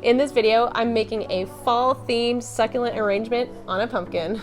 In this video, I'm making a fall-themed succulent arrangement on a pumpkin.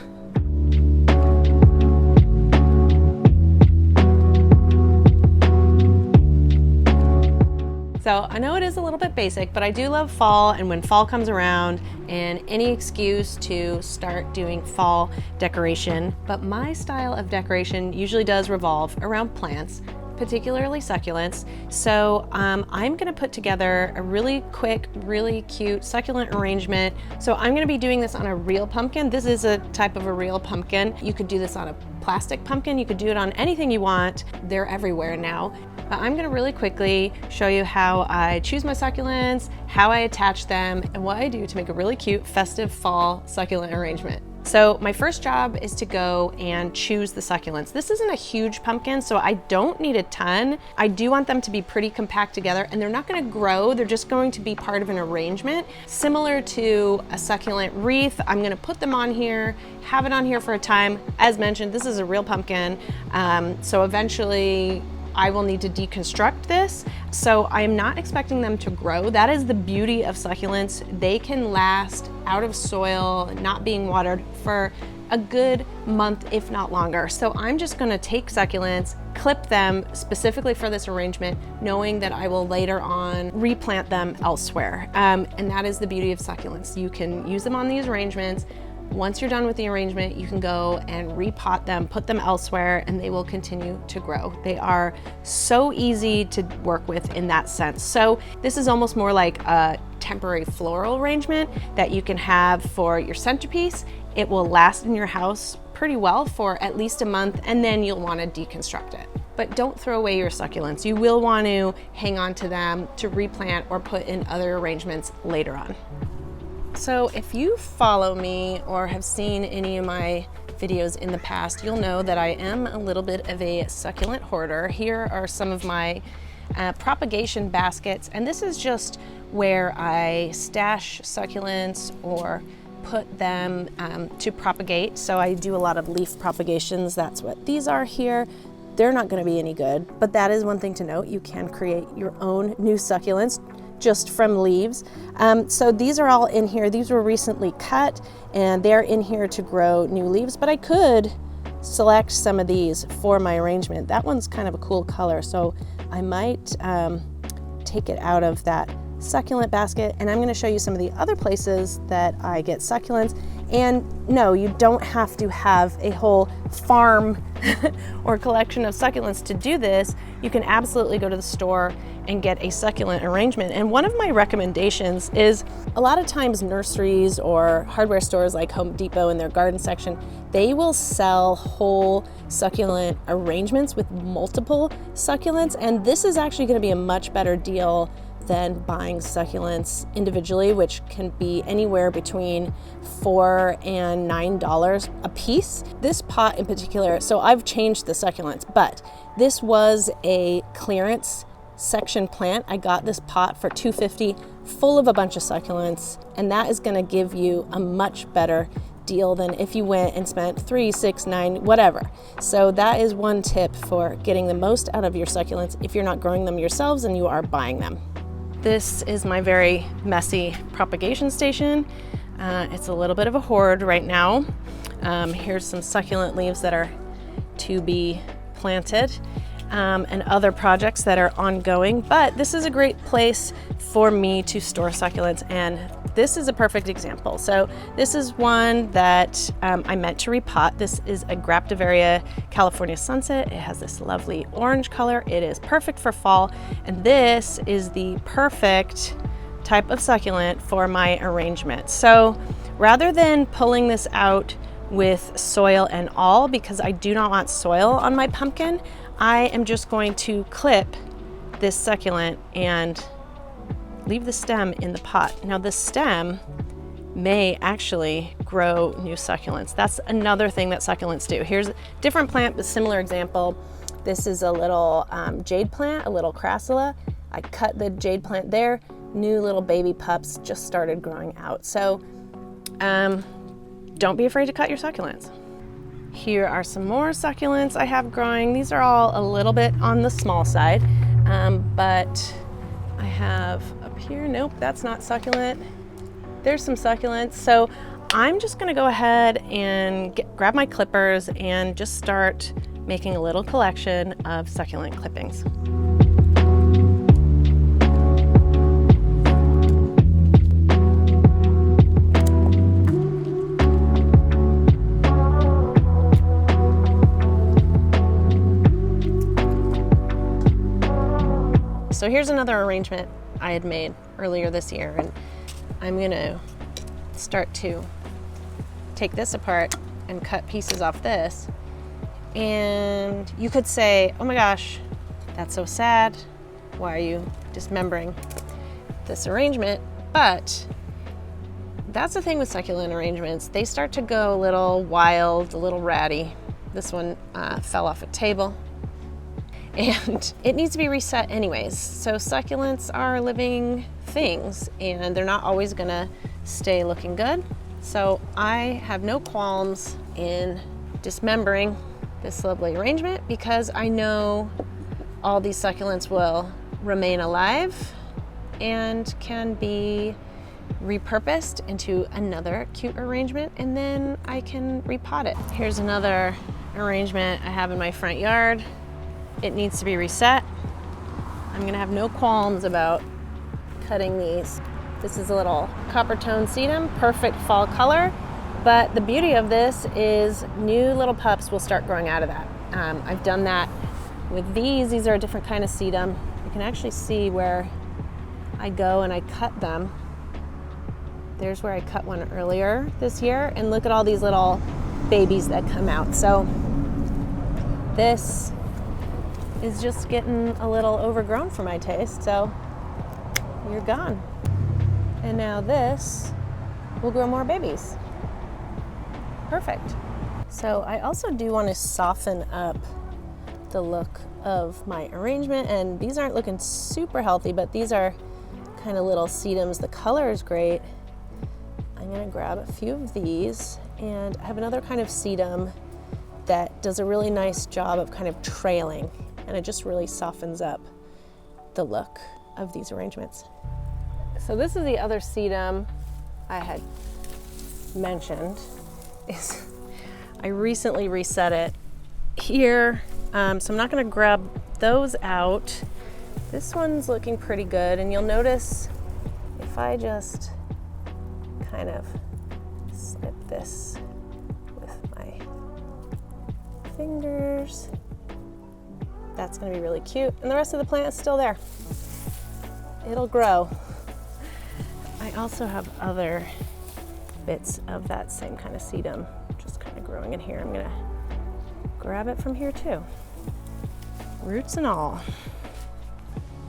So I know it is a little bit basic, but I do love fall, and when fall comes around and any excuse to start doing fall decoration. But my style of decoration usually does revolve around plants, particularly succulents. So I'm gonna put together a really quick, really cute succulent arrangement. So I'm gonna be doing this on a real pumpkin. This is a type of a real pumpkin. You could do this on a plastic pumpkin. You could do it on anything you want. They're everywhere now. But I'm gonna really quickly show you how I choose my succulents, how I attach them, and what I do to make a really cute festive fall succulent arrangement. So my first job is to go and choose the succulents. This isn't a huge pumpkin, so I don't need a ton. I do want them to be pretty compact together, and they're not gonna grow, they're just going to be part of an arrangement. Similar to a succulent wreath, I'm gonna put them on here, have it on here for a time. As mentioned, this is a real pumpkin, so eventually I will need to deconstruct this. So I'm not expecting them to grow. That is the beauty of succulents. They can last out of soil, not being watered for a good month, if not longer. So I'm just gonna take succulents, clip them specifically for this arrangement, knowing that I will later on replant them elsewhere. And that is the beauty of succulents. You can use them on these arrangements. Once you're done with the arrangement, you can go and repot them, put them elsewhere, and they will continue to grow. They are so easy to work with in that sense. So this is almost more like a temporary floral arrangement that you can have for your centerpiece. It will last in your house pretty well for at least a month, and then you'll want to deconstruct it. But don't throw away your succulents. You will want to hang on to them to replant or put in other arrangements later on. So if you follow me or have seen any of my videos in the past, you'll know that I am a little bit of a succulent hoarder. Here are some of my propagation baskets, and this is just where I stash succulents or put them to propagate. So I do a lot of leaf propagations. That's what these are here. They're not going to be any good, but that is one thing to note. You can create your own new succulents just from leaves. So these are all in here. These were recently cut and they're in here to grow new leaves, but I could select some of these for my arrangement. That one's kind of a cool color, so I might take it out of that succulent basket, and I'm going to show you some of the other places that I get succulents. And no, you don't have to have a whole farm or collection of succulents to do this. You can absolutely go to the store and get a succulent arrangement. And one of my recommendations is, a lot of times nurseries or hardware stores like Home Depot in their garden section, they will sell whole succulent arrangements with multiple succulents, and this is actually going to be a much better deal than buying succulents individually, which can be anywhere between $4 and $9 a piece. This pot in particular, so I've changed the succulents, but this was a clearance section plant. I got this pot for $2.50 full of a bunch of succulents, and that is going to give you a much better deal than if you went and spent $3, $6, $9, whatever. So that is one tip for getting the most out of your succulents if you're not growing them yourselves and you are buying them. This is my very messy propagation station. It's a little bit of a hoard right now. Here's some succulent leaves that are to be planted, and other projects that are ongoing, but this is a great place for me to store succulents, and this is a perfect example. So this is one that I meant to repot. This is a Graptivaria California Sunset. It has this lovely orange color. It is perfect for fall, and this is the perfect type of succulent for my arrangement. So rather than pulling this out with soil and all, because I do not want soil on my pumpkin, I am just going to clip this succulent and leave the stem in the pot. Now the stem may actually grow new succulents. That's another thing that succulents do. Here's a different plant, but similar example. This is a little jade plant, a little crassula. I cut the jade plant there. New little baby pups just started growing out. So don't be afraid to cut your succulents. Here are some more succulents I have growing. These are all a little bit on the small side, but I have up here. Nope, that's not succulent. There's some succulents. So I'm just gonna go ahead and grab my clippers and just start making a little collection of succulent clippings. So here's another arrangement I had made earlier this year, and I'm gonna start to take this apart and cut pieces off this. And you could say, oh my gosh, that's so sad. Why are you dismembering this arrangement? But that's the thing with succulent arrangements. They start to go a little wild, a little ratty. This one fell off a table. And it needs to be reset anyways. So succulents are living things and they're not always gonna stay looking good. So I have no qualms in dismembering this lovely arrangement because I know all these succulents will remain alive and can be repurposed into another cute arrangement, and then I can repot it. Here's another arrangement I have in my front yard. It needs to be reset. I'm gonna have no qualms about cutting these. This is a little copper tone sedum, perfect fall color, but the beauty of this is new little pups will start growing out of that. I've done that with these. These are a different kind of sedum. You can actually see where I go and I cut them. There's where I cut one earlier this year, and look at all these little babies that come out. So this is just getting a little overgrown for my taste, so you're gone. And now this will grow more babies. Perfect. So I also do want to soften up the look of my arrangement, and these aren't looking super healthy, but these are kind of little sedums. The color is great. I'm gonna grab a few of these, and I have another kind of sedum that does a really nice job of kind of trailing, and it just really softens up the look of these arrangements. So this is the other sedum I had mentioned. I recently reset it here, so I'm not gonna grab those out. This one's looking pretty good, and you'll notice if I just kind of snip this with my fingers, that's gonna be really cute. And the rest of the plant is still there. It'll grow. I also have other bits of that same kind of sedum just kind of growing in here. I'm gonna grab it from here too. Roots and all.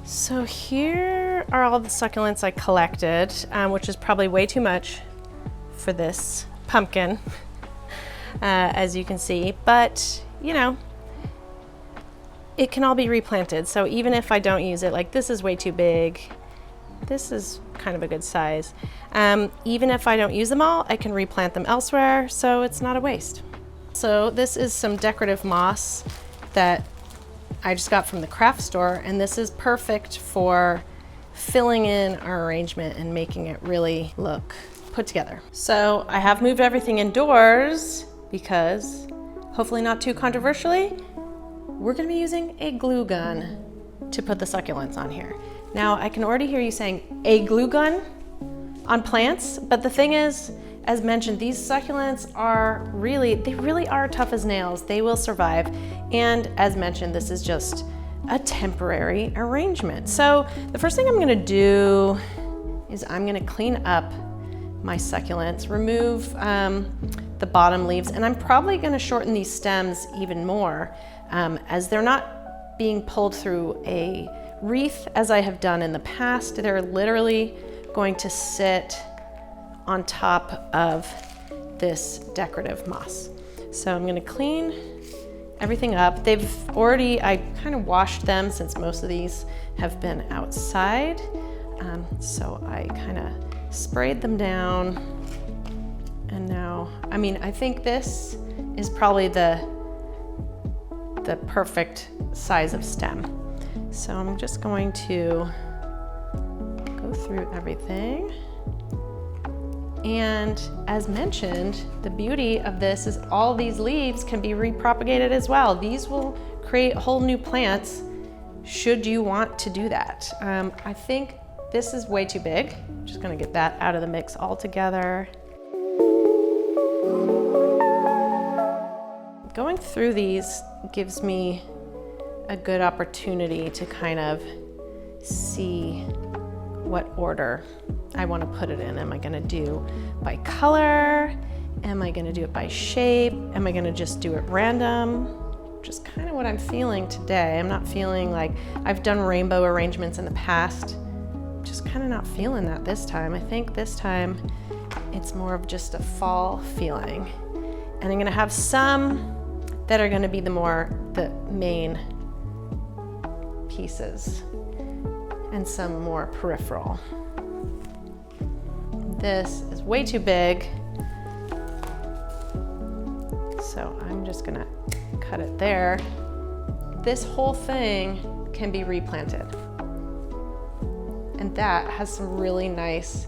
So here are all the succulents I collected, which is probably way too much for this pumpkin, as you can see, but you know, it can all be replanted. So even if I don't use it, like this is way too big, this is kind of a good size. Even if I don't use them all, I can replant them elsewhere, so it's not a waste. So this is some decorative moss that I just got from the craft store, and this is perfect for filling in our arrangement and making it really look put together. So I have moved everything indoors because, hopefully not too controversially, we're gonna be using a glue gun to put the succulents on here. Now I can already hear you saying a glue gun on plants, but the thing is, as mentioned, these succulents are they really are tough as nails. They will survive. And as mentioned, this is just a temporary arrangement. So the first thing I'm gonna do is I'm gonna clean up my succulents, remove the bottom leaves, and I'm probably gonna shorten these stems even more as they're not being pulled through a wreath as I have done in the past. They're literally going to sit on top of this decorative moss. So I'm gonna clean everything up. I kind of washed them since most of these have been outside. So I kind of sprayed them down. And now, I think this is probably the perfect size of stem. So I'm just going to go through through everything. And as mentioned, the beauty of this is all these leaves can be repropagated as well. These will create whole new plants should you want to do that. I think this is way too big. I'm just gonna get that out of the mix altogether. Going through these gives me a good opportunity to kind of see what order I want to put it in. Am I going to do by color? Am I going to do it by shape? Am I going to just do it random? Just kind of what I'm feeling today. I'm not feeling like I've done rainbow arrangements in the past. Just kind of not feeling that this time. I think this time it's more of just a fall feeling. And I'm going to have some that are going to be the main pieces and some more peripheral. This is way too big, so I'm just gonna cut it there. This whole thing can be replanted, and that has some really nice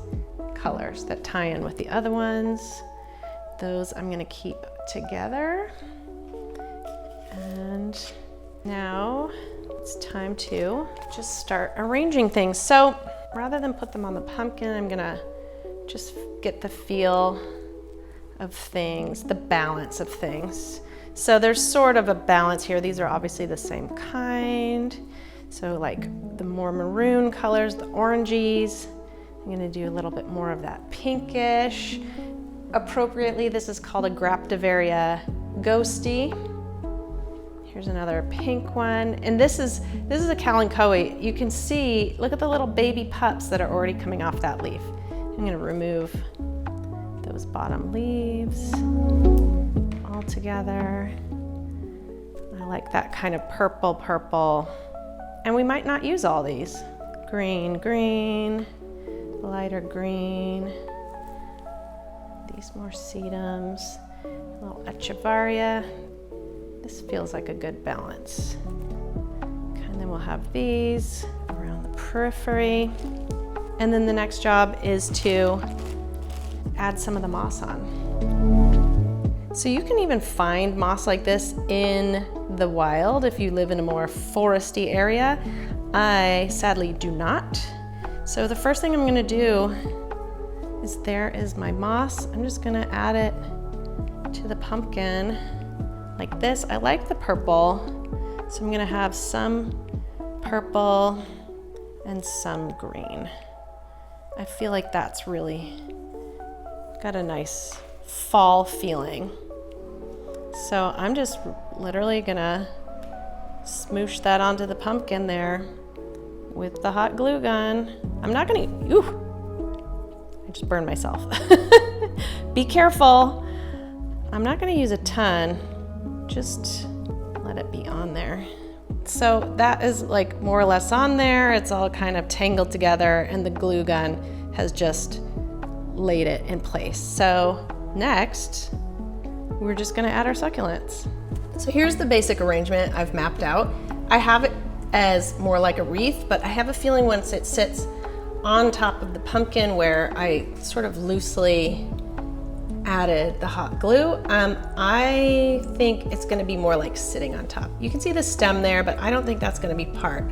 colors that tie in with the other ones. Those I'm gonna keep together. And now it's time to just start arranging things. So rather than put them on the pumpkin, I'm gonna just get the feel of things, the balance of things. So there's sort of a balance here. These are obviously the same kind. So like the more maroon colors, the oranges. I'm gonna do a little bit more of that pinkish. Appropriately, this is called a Graptivaria ghosty. Here's another pink one. And this is a Kalanchoe. You can see, look at the little baby pups that are already coming off that leaf. I'm gonna remove those bottom leaves all together. I like that kind of purple. And we might not use all these. Green, lighter green. These more sedums, a little echeveria. This feels like a good balance. And then we'll have these around the periphery. And then the next job is to add some of the moss on. So you can even find moss like this in the wild if you live in a more foresty area. I sadly do not. So the first thing I'm gonna do is there is my moss. I'm just gonna add it to the pumpkin like this. I like the purple, so I'm gonna have some purple and some green. I feel like that's really got a nice fall feeling. So I'm just literally gonna smoosh that onto the pumpkin there with the hot glue gun. I'm not gonna, I just burned myself. Be careful. I'm not gonna use a ton, just let it be on there. So that is like more or less on there. It's all kind of tangled together and the glue gun has just laid it in place. So next, we're just gonna add our succulents. So here's the basic arrangement I've mapped out. I have it as more like a wreath, but I have a feeling once it sits on top of the pumpkin where I sort of loosely added the hot glue, I think it's gonna be more like sitting on top. You can see the stem there, but I don't think that's gonna be part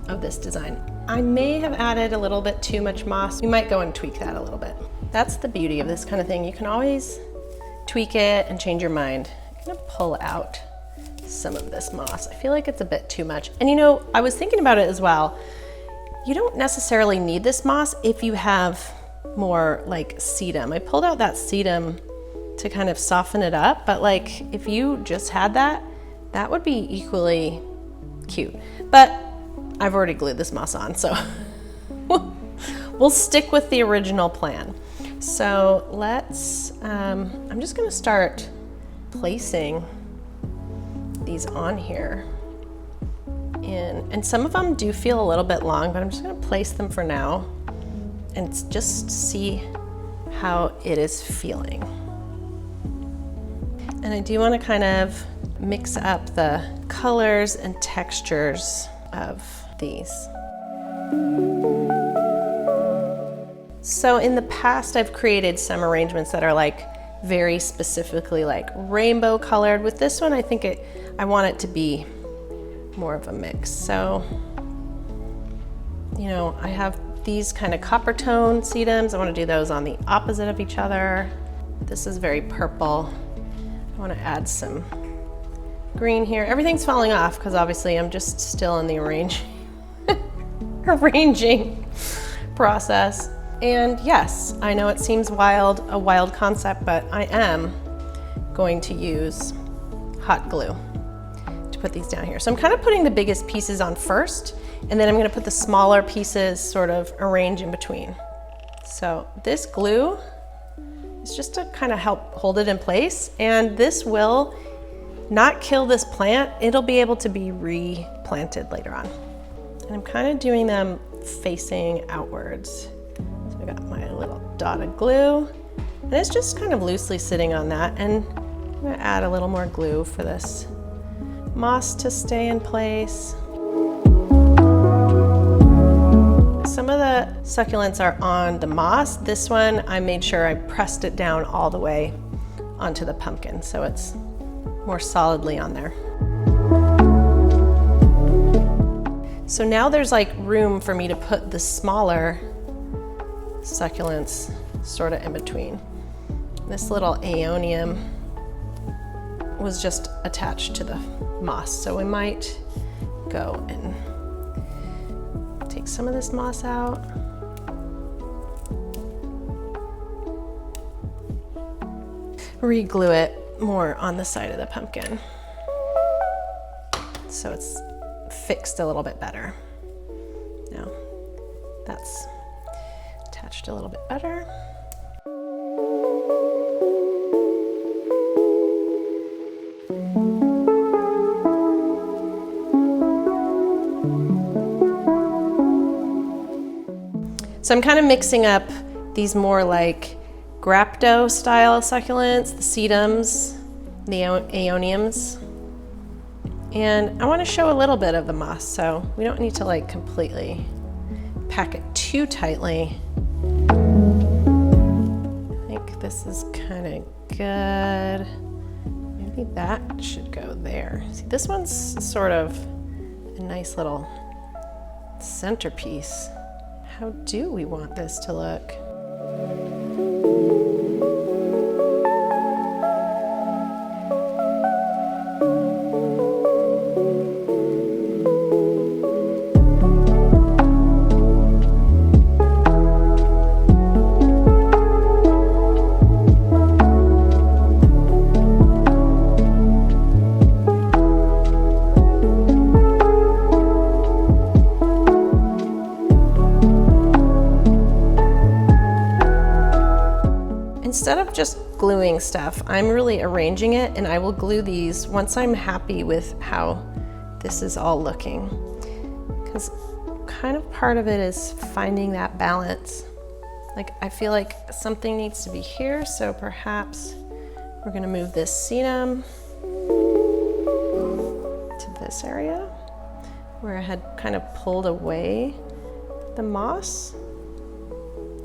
of this design. I may have added a little bit too much moss. You might go and tweak that a little bit. That's the beauty of this kind of thing. You can always tweak it and change your mind. I'm gonna pull out some of this moss. I feel like it's a bit too much. And you know, I was thinking about it as well. You don't necessarily need this moss if you have more like sedum. I pulled out that sedum to kind of soften it up, but like if you just had that, that would be equally cute. But I've already glued this moss on, so we'll stick with the original plan. So let's, I'm just gonna start placing these on here. And some of them do feel a little bit long, but I'm just gonna place them for now and just see how it is feeling. And I do want to kind of mix up the colors and textures of these. So in the past, I've created some arrangements that are like very specifically like rainbow colored. With this one, I think I want it to be more of a mix. So, you know, I have these kind of copper tone sedums. I want to do those on the opposite of each other. This is very purple. I want to add some green here. Everything's falling off because obviously I'm just still in the arranging process. And yes, I know it seems wild, a wild concept, but I am going to use hot glue to put these down here. So I'm kind of putting the biggest pieces on first, and then I'm going to put the smaller pieces sort of arrange in between. So this glue is just to kind of help hold it in place, and this will not kill this plant. It'll be able to be replanted later on. And I'm kind of doing them facing outwards. So I got my little dotted glue, and it's just kind of loosely sitting on that. And I'm gonna add a little more glue for this moss to stay in place. Some of the succulents are on the moss. This one, I made sure I pressed it down all the way onto the pumpkin, so it's more solidly on there. So now there's like room for me to put the smaller succulents sort of in between. This little aeonium was just attached to the moss, so we might go and take some of this moss out. Re-glue it more on the side of the pumpkin so it's fixed a little bit better. Now that's attached a little bit better. So I'm kind of mixing up these more like grapto style succulents, the sedums, the aeoniums. And I want to show a little bit of the moss, so we don't need to like completely pack it too tightly. I think this is kind of good. Maybe that should go there. See, this one's sort of a nice little centerpiece. How do we want this to look? Instead of just gluing stuff, I'm really arranging it, and I will glue these once I'm happy with how this is all looking. Because kind of part of it is finding that balance. Like, I feel like something needs to be here, so perhaps we're gonna move this sedum to this area where I had kind of pulled away the moss.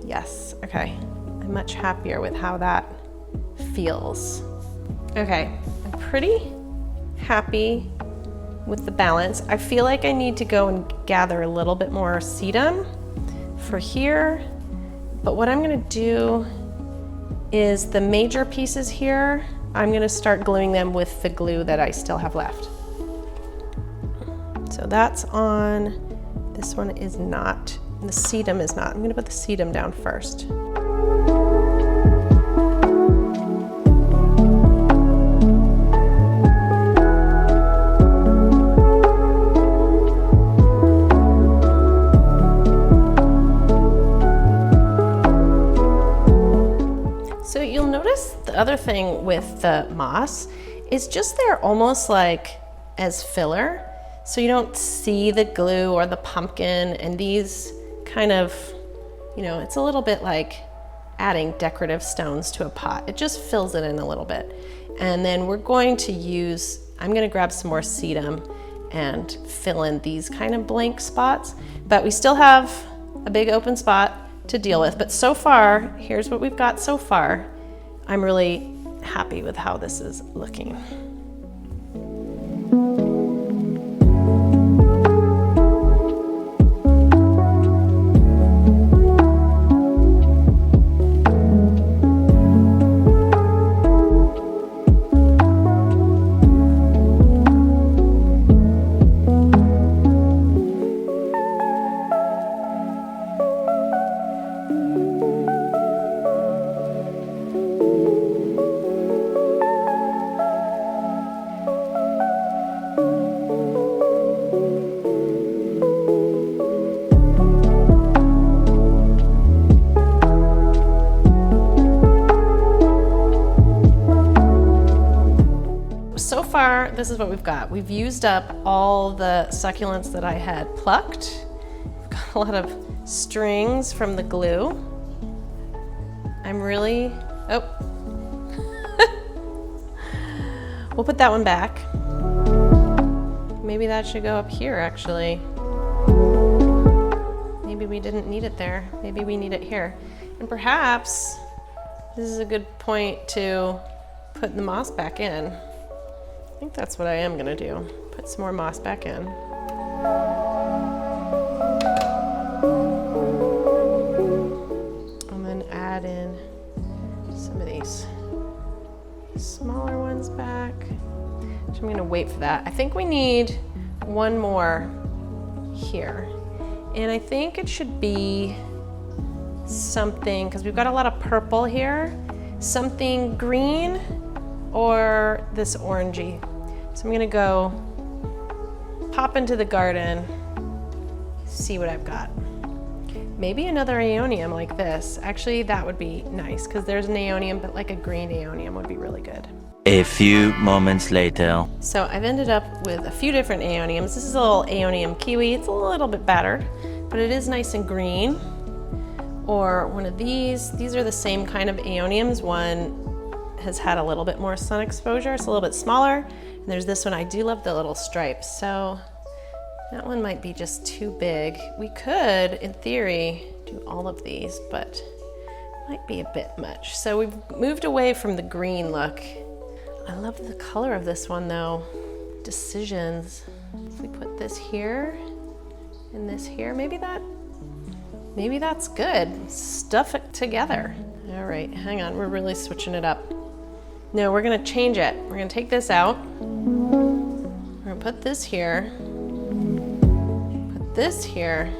Yes, okay. I'm much happier with how that feels. Okay, I'm pretty happy with the balance. I feel like I need to go and gather a little bit more sedum for here, but what I'm gonna do is the major pieces here, I'm gonna start gluing them with the glue that I still have left. So that's on, this one is not, the sedum is not. I'm gonna put the sedum down first. So you'll notice the other thing with the moss is just they're almost like as filler. So you don't see the glue or the pumpkin, and these kind of, you know, it's a little bit like adding decorative stones to a pot. It just fills it in a little bit. And then we're going to use, I'm gonna grab some more sedum and fill in these kind of blank spots, but we still have a big open spot to deal with. But so far, here's what we've got so far. I'm really happy with how this is looking. So far, this is what we've got. We've used up all the succulents that I had plucked. We've got a lot of strings from the glue. I'm really, oh. We'll put that one back. Maybe that should go up here, actually. Maybe we didn't need it there. Maybe we need it here. And perhaps this is a good point to put the moss back in. I think that's what I am gonna do. Put some more moss back in. And then add in some of these smaller ones back. So I'm gonna wait for that. I think we need one more here. And I think it should be something, because we've got a lot of purple here, something green or this orangey. So I'm gonna go pop into the garden, see what I've got. Maybe another aeonium like this. Actually, that would be nice because there's an aeonium, but like a green aeonium would be really good. A few moments later. So I've ended up with a few different aeoniums. This is a little aeonium kiwi. It's a little bit battered, but it is nice and green. Or one of these. These are the same kind of aeoniums. One has had a little bit more sun exposure. It's a little bit smaller. And there's this one. I do love the little stripes. So that one might be just too big. We could, in theory, do all of these, but it might be a bit much. So we've moved away from the green look. I love the color of this one though. Decisions. If we put this here and this here, maybe that's good. Stuff it together. All right, hang on, we're really switching it up. No, we're gonna change it. We're gonna take this out. We're gonna put this here. Put this here.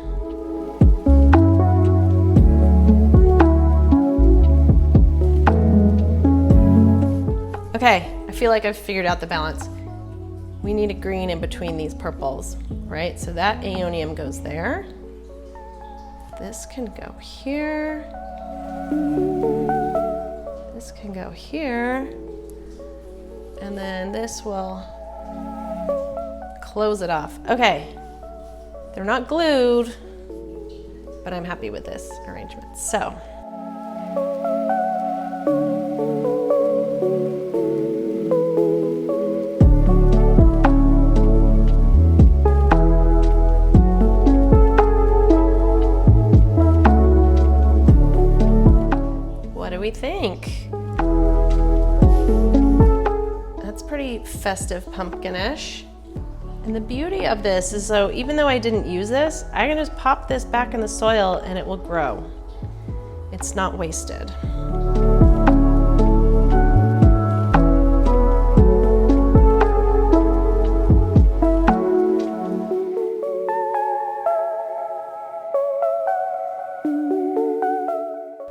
Okay, I feel like I've figured out the balance. We need a green in between these purples, right? So that aeonium goes there. This can go here. This can go here. And then this will close it off. Okay, they're not glued, but I'm happy with this arrangement. So, what do we think? That's pretty festive pumpkinish. And the beauty of this is, so even though I didn't use this, I can just pop this back in the soil and it will grow. It's not wasted.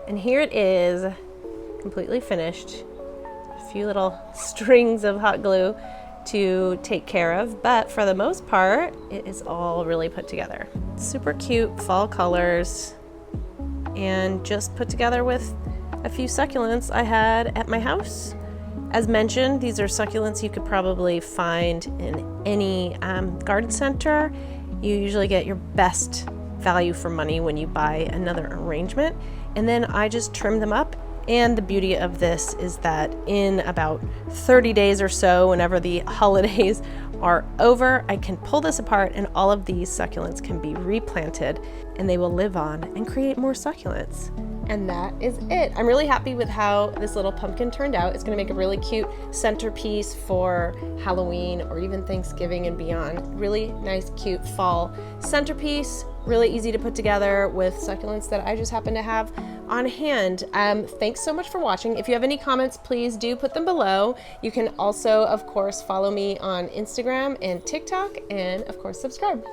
And here it is, completely finished. A few little strings of hot glue to take care of, but for the most part, it is all really put together. Super cute fall colors, and just put together with a few succulents I had at my house. As mentioned, these are succulents you could probably find in any garden center. You usually get your best value for money when you buy another arrangement. And then I just trim them up. And the beauty of this is that in about 30 days or so, whenever the holidays are over, I can pull this apart and all of these succulents can be replanted and they will live on and create more succulents. And that is it. I'm really happy with how this little pumpkin turned out. It's gonna make a really cute centerpiece for Halloween or even Thanksgiving and beyond. Really nice, cute fall centerpiece. Really easy to put together with succulents that I just happen to have on hand. Thanks so much for watching. If you have any comments, please do put them below. You can also, of course, follow me on Instagram and TikTok, and of course, subscribe.